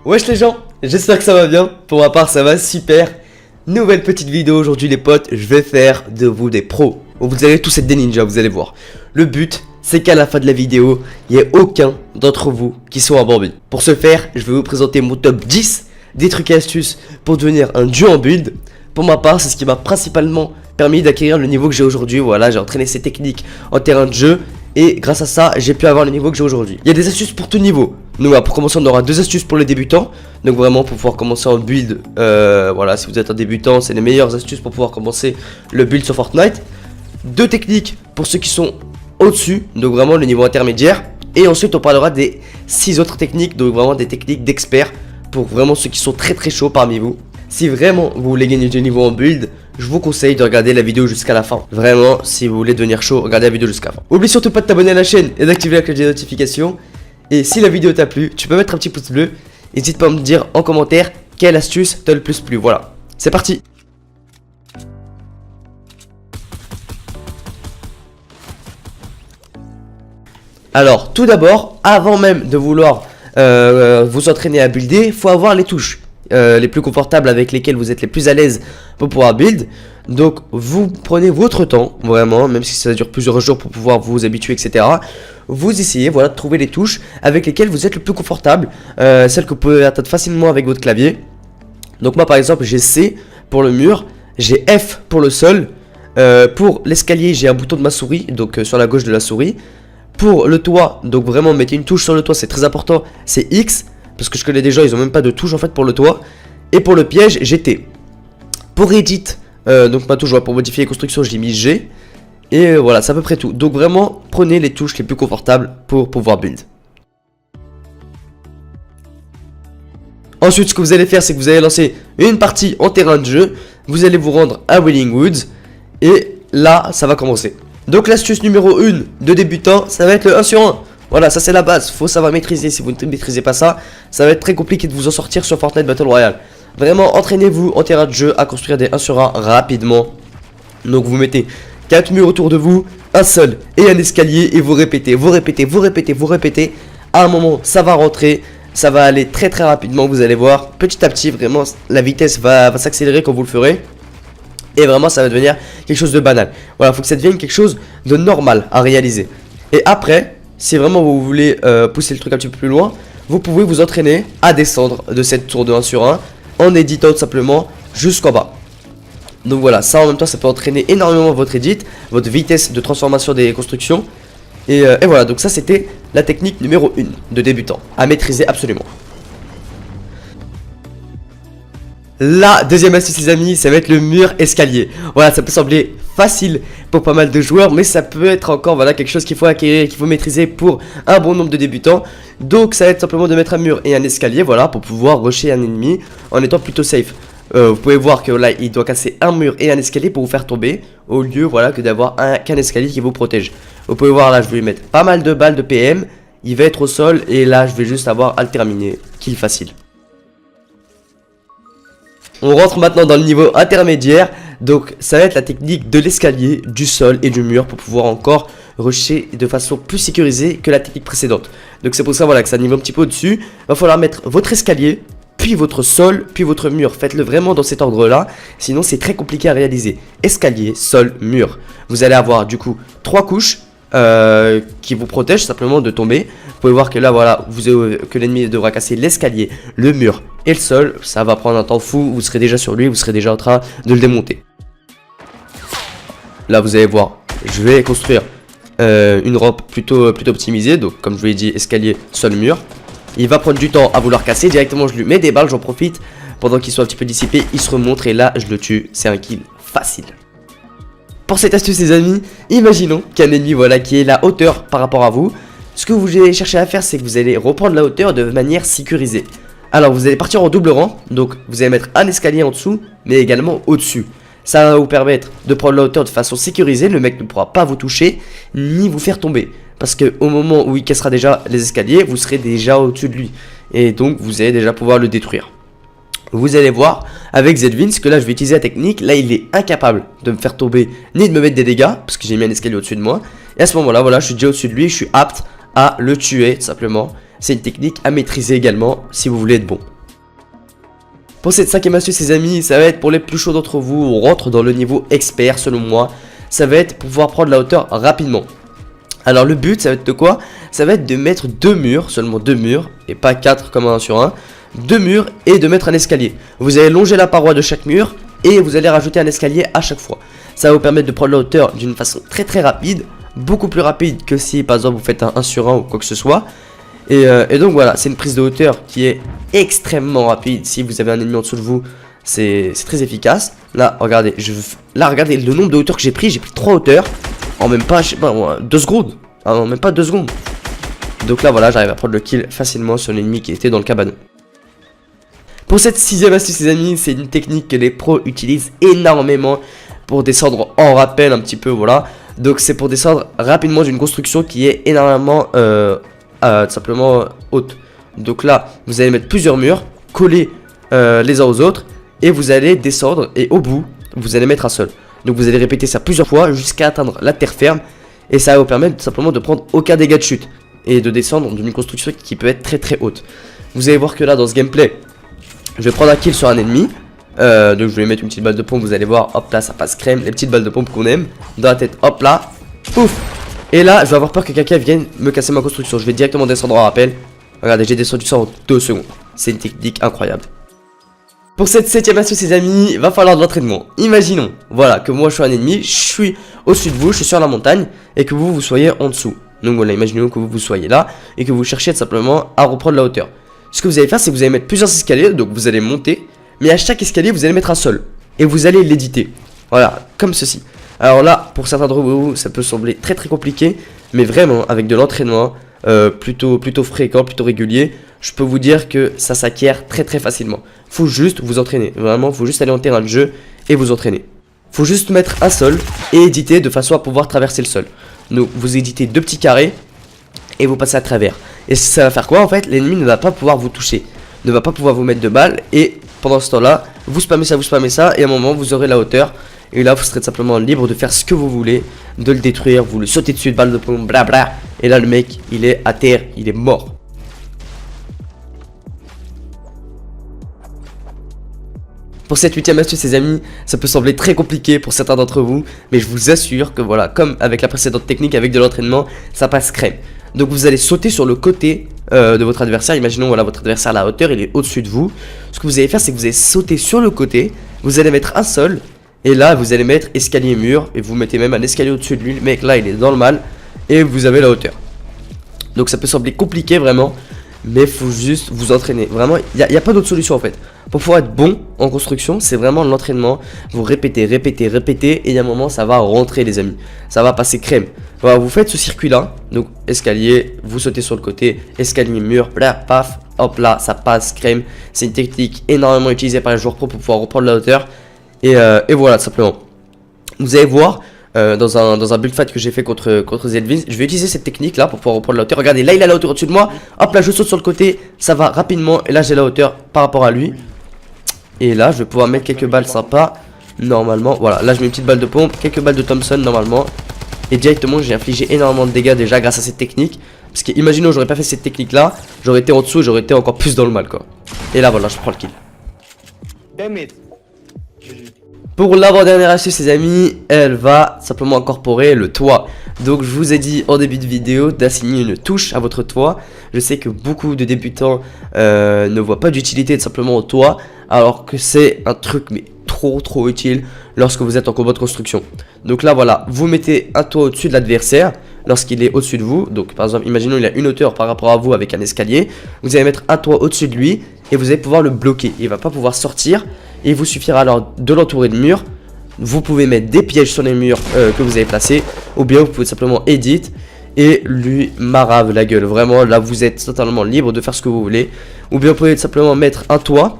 Wesh les gens, j'espère que ça va bien. Pour ma part ça va super. Nouvelle petite vidéo aujourd'hui les potes. Je vais faire de vous des pros. Vous allez tous être des ninjas, vous allez voir. Le but c'est qu'à la fin de la vidéo, il n'y ait aucun d'entre vous qui soit en build. Pour ce faire, je vais vous présenter mon top 10 des trucs et astuces pour devenir un dieu en build. Pour ma part, c'est ce qui m'a principalement permis d'acquérir le niveau que j'ai aujourd'hui. Voilà, j'ai entraîné ces techniques en terrain de jeu. Et grâce à ça, j'ai pu avoir le niveau que j'ai aujourd'hui. Il y a des astuces pour tout niveau. Donc voilà, pour commencer, on aura deux astuces pour les débutants. Donc vraiment, pour pouvoir commencer en build, voilà, si vous êtes un débutant, c'est les meilleures astuces pour pouvoir commencer le build sur Fortnite. Deux techniques pour ceux qui sont au-dessus, donc vraiment le niveau intermédiaire. Et ensuite, on parlera des 6 autres techniques, donc vraiment des techniques d'experts pour vraiment ceux qui sont très très chauds parmi vous. Si vraiment vous voulez gagner du niveau en build, je vous conseille de regarder la vidéo jusqu'à la fin. Vraiment, si vous voulez devenir chaud, regardez la vidéo jusqu'à la fin. Oublie surtout pas de t'abonner à la chaîne et d'activer la cloche des notifications. Et si la vidéo t'a plu, tu peux mettre un petit pouce bleu. N'hésite pas à me dire en commentaire quelle astuce t'a le plus plu. Voilà, c'est parti. Alors, tout d'abord, avant même de vouloir vous entraîner à builder, faut avoir les touches les plus confortables avec lesquelles vous êtes les plus à l'aise pour pouvoir build. Donc vous prenez votre temps, vraiment, même si ça dure plusieurs jours pour pouvoir vous habituer, etc. Vous essayez, voilà, de trouver les touches avec lesquelles vous êtes le plus confortable, celles que vous pouvez atteindre facilement avec votre clavier. Donc moi par exemple j'ai C pour le mur, j'ai F pour le sol, pour l'escalier j'ai un bouton de ma souris, donc sur la gauche de la souris. Pour le toit, donc vraiment mettez une touche sur le toit, c'est très important, c'est X. Parce que je connais des gens, ils ont même pas de touche en fait pour le toit. Et pour le piège, j'ai T. Pour edit, donc ma touche pour modifier les constructions, j'ai mis G. Et voilà, c'est à peu près tout. Donc vraiment, prenez les touches les plus confortables pour pouvoir build. Ensuite, ce que vous allez faire, c'est que vous allez lancer une partie en terrain de jeu. Vous allez vous rendre à Wailing Woods. Et là, ça va commencer. Donc l'astuce numéro 1 de débutant, ça va être le 1 sur 1. Voilà, ça c'est la base, faut savoir maîtriser. Si vous ne maîtrisez pas ça, ça va être très compliqué de vous en sortir sur Fortnite Battle Royale. Vraiment, entraînez-vous en terrain de jeu à construire des 1 sur 1 rapidement. Donc vous mettez 4 murs autour de vous, un seul et un escalier. Et vous répétez, vous répétez, vous répétez, vous répétez. À un moment, ça va rentrer, ça va aller très très rapidement, vous allez voir. Petit à petit, vraiment, la vitesse va s'accélérer quand vous le ferez. Et vraiment, ça va devenir quelque chose de banal. Voilà, il faut que ça devienne quelque chose de normal à réaliser. Et après, si vraiment vous voulez pousser le truc un petit peu plus loin, vous pouvez vous entraîner à descendre de cette tour de 1 sur 1 en éditant tout simplement jusqu'en bas. Donc voilà, ça en même temps ça peut entraîner énormément votre edit, votre vitesse de transformation des constructions. Et voilà, donc ça c'était la technique numéro 1 de débutant, à maîtriser absolument. La deuxième astuce les amis, ça va être le mur escalier. Voilà, ça peut sembler facile pour pas mal de joueurs, mais ça peut être encore voilà, quelque chose qu'il faut acquérir, qu'il faut maîtriser pour un bon nombre de débutants. Donc ça va être simplement de mettre un mur et un escalier, voilà, pour pouvoir rusher un ennemi en étant plutôt safe. Vous pouvez voir que là il doit casser un mur et un escalier pour vous faire tomber, au lieu voilà que d'avoir qu'un escalier qui vous protège. Vous pouvez voir là, je vais lui mettre pas mal de balles de PM, il va être au sol et là je vais juste avoir à le terminer, kill facile. On rentre maintenant dans le niveau intermédiaire. Donc ça va être la technique de l'escalier, du sol et du mur pour pouvoir encore rusher de façon plus sécurisée que la technique précédente. Donc c'est pour ça voilà que ça niveau un petit peu au-dessus. Il va falloir mettre votre escalier, puis votre sol, puis votre mur. Faites-le vraiment dans cet ordre-là, sinon c'est très compliqué à réaliser. Escalier, sol, mur. Vous allez avoir du coup 3 couches qui vous protègent simplement de tomber. Vous pouvez voir que là voilà, que l'ennemi devra casser l'escalier, le mur et le sol. Ça va prendre un temps fou, vous serez déjà sur lui, vous serez déjà en train de le démonter. Là vous allez voir, je vais construire une rampe plutôt optimisée. Donc comme je vous l'ai dit, escalier, sol, mur. Il va prendre du temps à vouloir casser. Directement je lui mets des balles, j'en profite. Pendant qu'il soit un petit peu dissipé, il se remonte et là je le tue. C'est un kill facile. Pour cette astuce les amis, imaginons qu'un ennemi voilà, qui est la hauteur par rapport à vous. Ce que vous allez chercher à faire, c'est que vous allez reprendre la hauteur de manière sécurisée. Alors vous allez partir en double rang. Donc vous allez mettre un escalier en dessous, mais également au-dessus. Ça va vous permettre de prendre la hauteur de façon sécurisée. Le mec ne pourra pas vous toucher, ni vous faire tomber. Parce que au moment où il cassera déjà les escaliers, vous serez déjà au-dessus de lui. Et donc vous allez déjà pouvoir le détruire. Vous allez voir avec Zedwins que là je vais utiliser la technique. Là il est incapable de me faire tomber ni de me mettre des dégâts parce que j'ai mis un escalier au-dessus de moi. Et à ce moment là voilà, je suis déjà au-dessus de lui, je suis apte à le tuer tout simplement. C'est une technique à maîtriser également si vous voulez être bon. Pour cette 5ème astuce les amis, ça va être pour les plus chauds d'entre vous, on rentre dans le niveau expert selon moi. Ça va être pour pouvoir prendre la hauteur rapidement. Alors le but ça va être de quoi? Ça va être de mettre 2 murs, seulement 2 murs, et pas 4 comme un sur un. 2 murs et de mettre un escalier. Vous allez longer la paroi de chaque mur et vous allez rajouter un escalier à chaque fois. Ça va vous permettre de prendre la hauteur d'une façon très rapide, beaucoup plus rapide que si par exemple vous faites un 1 sur 1 ou quoi que ce soit. Et donc voilà, c'est une prise de hauteur qui est extrêmement rapide. Si vous avez un ennemi en dessous de vous, c'est très efficace. Là, regardez, regardez le nombre de hauteurs que j'ai pris 3 hauteurs en même pas, je sais pas, 2 secondes. Ah non, même pas 2 secondes. Donc là, voilà, j'arrive à prendre le kill facilement sur l'ennemi qui était dans le cabanon. Pour cette 6ème astuce les amis, c'est une technique que les pros utilisent énormément pour descendre en rappel un petit peu, voilà. Donc c'est pour descendre rapidement d'une construction qui est énormément simplement haute. Donc là, vous allez mettre plusieurs murs, collés les uns aux autres, et vous allez descendre, et au bout, vous allez mettre un seul. Donc vous allez répéter ça plusieurs fois jusqu'à atteindre la terre ferme, et ça va vous permettre simplement de prendre aucun dégât de chute, et de descendre d'une construction qui peut être très haute. Vous allez voir que là, dans ce gameplay, je vais prendre un kill sur un ennemi. Donc je vais mettre une petite balle de pompe, vous allez voir, hop là ça passe crème, les petites balles de pompe qu'on aime, dans la tête, hop là, pouf. Et là je vais avoir peur que quelqu'un vienne me casser ma construction, je vais directement descendre en rappel. Regardez, j'ai descendu ça en 2 secondes, c'est une technique incroyable. Pour cette 7ème astuce les amis, il va falloir de l'entraînement. Imaginons, voilà, que moi je suis un ennemi, je suis au-dessus de vous, je suis sur la montagne, et que vous soyez en dessous. Donc voilà, imaginons que vous soyez là, et que vous cherchiez simplement à reprendre la hauteur. Ce que vous allez faire, c'est que vous allez mettre plusieurs escaliers, donc vous allez monter. Mais à chaque escalier, vous allez mettre un sol. Et vous allez l'éditer. Voilà, comme ceci. Alors là, pour certains d'entre vous, ça peut sembler très compliqué. Mais vraiment, avec de l'entraînement plutôt fréquent, plutôt régulier, je peux vous dire que ça s'acquiert très facilement. Faut juste vous entraîner. Vraiment, faut juste aller en terrain de jeu et vous entraîner. Faut juste mettre un sol et éditer de façon à pouvoir traverser le sol. Donc vous éditez 2 petits carrés et vous passez à travers. Et ça va faire quoi en fait? L'ennemi ne va pas pouvoir vous toucher, ne va pas pouvoir vous mettre de balles, et pendant ce temps là vous spammez ça, et à un moment vous aurez la hauteur, et là vous serez simplement libre de faire ce que vous voulez, de le détruire, vous le sautez dessus de balles de pompe, blabla, et là le mec il est à terre, il est mort. Pour cette 8ème astuce les amis, ça peut sembler très compliqué pour certains d'entre vous, mais je vous assure que voilà, comme avec la précédente technique, avec de l'entraînement, ça passe crème. Donc vous allez sauter sur le côté de votre adversaire. Imaginons voilà, votre adversaire à la hauteur, il est au-dessus de vous. Ce que vous allez faire, c'est que vous allez sauter sur le côté, vous allez mettre un sol, et là vous allez mettre escalier mur, et vous mettez même un escalier au-dessus de lui. Le mec là il est dans le mal, et vous avez la hauteur. Donc ça peut sembler compliqué vraiment, mais il faut juste vous entraîner. Vraiment, il n'y a pas d'autre solution en fait. Pour pouvoir être bon en construction, c'est vraiment l'entraînement. Vous répétez, et il y a un moment ça va rentrer les amis. Ça va passer crème. Voilà, vous faites ce circuit là, donc escalier, vous sautez sur le côté, escalier, mur, là, paf, hop là, ça passe crème. C'est une technique énormément utilisée par les joueurs pro pour pouvoir reprendre la hauteur. Et voilà, simplement. Vous allez voir, dans un build fight que j'ai fait contre Zedvin, je vais utiliser cette technique là pour pouvoir reprendre la hauteur. Regardez, là il a la hauteur au-dessus de moi, hop là je saute sur le côté, ça va rapidement, et là j'ai la hauteur par rapport à lui. Et là je vais pouvoir mettre quelques balles sympas, normalement, voilà, là je mets une petite balle de pompe, quelques balles de Thompson normalement. Et directement j'ai infligé énormément de dégâts déjà grâce à cette technique. Parce que imaginons j'aurais pas fait cette technique là, j'aurais été en dessous, j'aurais été encore plus dans le mal quoi. Et là voilà, je prends le kill. Pour l'avant-dernière astuce les amis, elle va simplement incorporer le toit. Donc je vous ai dit en début de vidéo d'assigner une touche à votre toit. Je sais que beaucoup de débutants ne voient pas d'utilité simplement au toit, alors que c'est un truc mais trop utile lorsque vous êtes en combat de construction. Donc là voilà, vous mettez un toit au-dessus de l'adversaire lorsqu'il est au-dessus de vous. Donc par exemple, imaginons il a une hauteur par rapport à vous avec un escalier. Vous allez mettre un toit au-dessus de lui et vous allez pouvoir le bloquer. Il va pas pouvoir sortir. Et il vous suffira alors de l'entourer de murs. Vous pouvez mettre des pièges sur les murs que vous avez placés, ou bien vous pouvez simplement edit et lui marave la gueule. Vraiment là vous êtes totalement libre de faire ce que vous voulez. Ou bien vous pouvez simplement mettre un toit.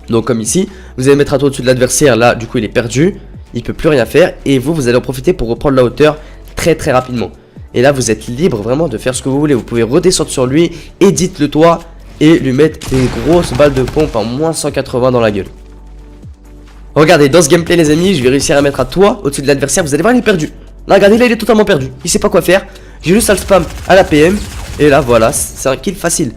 Donc comme ici, vous allez mettre un toit au-dessus de l'adversaire. Là du coup il est perdu, il peut plus rien faire. Et vous allez en profiter pour reprendre la hauteur très rapidement. Et là vous êtes libre vraiment de faire ce que vous voulez. Vous pouvez redescendre sur lui, edit le toit et lui mettre des grosses balles de pompe en moins 180 dans la gueule. Regardez, dans ce gameplay les amis, je vais réussir à mettre un toit au-dessus de l'adversaire. Vous allez voir, il est perdu. Là, regardez, là il est totalement perdu. Il sait pas quoi faire. J'ai juste à le spam à la PM. Et là voilà, c'est un kill facile.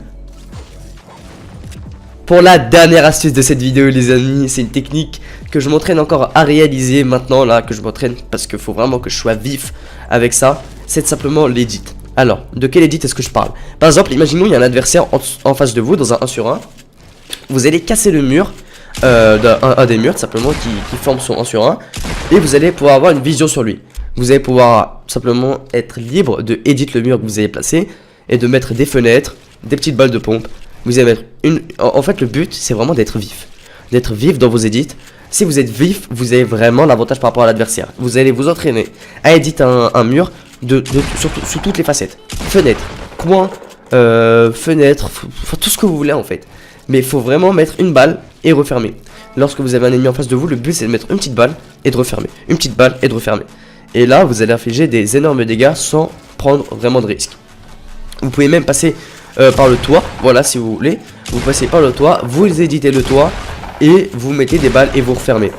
Pour la dernière astuce de cette vidéo les amis, c'est une technique que je m'entraîne encore à réaliser maintenant là, que je m'entraîne parce qu'il faut vraiment que je sois vif avec ça. C'est simplement l'edit. Alors, de quel edit est-ce que je parle? Par exemple, imaginons il y a un adversaire en face de vous dans un 1 sur 1. Vous allez casser le mur, un des murs simplement qui forme son 1 sur 1. Et vous allez pouvoir avoir une vision sur lui. Vous allez pouvoir simplement être libre de edit le mur que vous avez placé et de mettre des fenêtres, des petites balles de pompe. Vous allez mettre une... En fait, le but, c'est vraiment d'être vif. D'être vif dans vos edits. Si vous êtes vif, vous avez vraiment l'avantage par rapport à l'adversaire. Vous allez vous entraîner à éditer un mur sur toutes les facettes. Fenêtres, coins, fenêtres, tout ce que vous voulez en fait. Mais il faut vraiment mettre une balle et refermer. Lorsque vous avez un ennemi en face de vous, le but c'est de mettre une petite balle et de refermer. Une petite balle et de refermer. Et là, vous allez infliger des énormes dégâts sans prendre vraiment de risques. Vous pouvez même passer par le toit, voilà si vous voulez. Vous passez par le toit, vous éditez le toit et vous mettez des balles et vous refermez.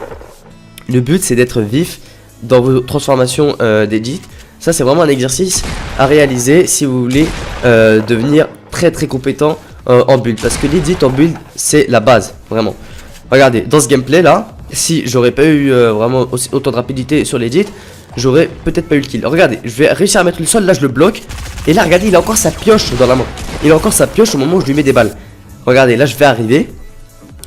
Le but c'est d'être vif dans vos transformations d'édit. Ça c'est vraiment un exercice à réaliser si vous voulez devenir très compétent en build. Parce que l'édit en build c'est la base, vraiment. Regardez, dans ce gameplay là, si j'aurais pas eu vraiment autant de rapidité sur l'édit, j'aurais peut-être pas eu le kill. Regardez, je vais réussir à mettre le sol, là je le bloque. Et là regardez, il a encore sa pioche dans la main. Il a encore sa pioche au moment où je lui mets des balles. Regardez, là je vais arriver.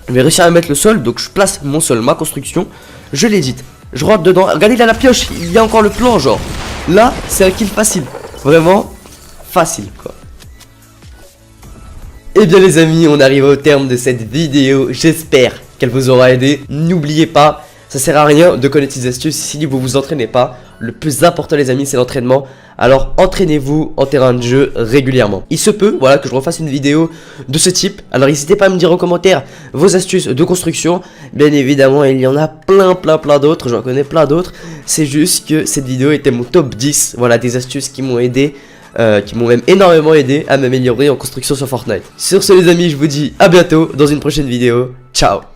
Je vais réussir à mettre le sol, donc je place mon sol, ma construction. Je l'édite, je rentre dedans. Regardez, il a la pioche, il y a encore le plan genre. Là, c'est un kill facile. Vraiment facile quoi. Et bien les amis, on arrive au terme de cette vidéo. J'espère qu'elle vous aura aidé. N'oubliez pas, ça sert à rien de connaître ces astuces si vous vous entraînez pas. Le plus important les amis c'est l'entraînement. Alors entraînez-vous en terrain de jeu régulièrement. Il se peut voilà que je refasse une vidéo de ce type. Alors n'hésitez pas à me dire en commentaire vos astuces de construction. Bien évidemment il y en a plein d'autres. J'en connais plein d'autres. C'est juste que cette vidéo était mon top 10. Voilà des astuces qui m'ont aidé. Qui m'ont même énormément aidé à m'améliorer en construction sur Fortnite. Sur ce les amis je vous dis à bientôt dans une prochaine vidéo. Ciao.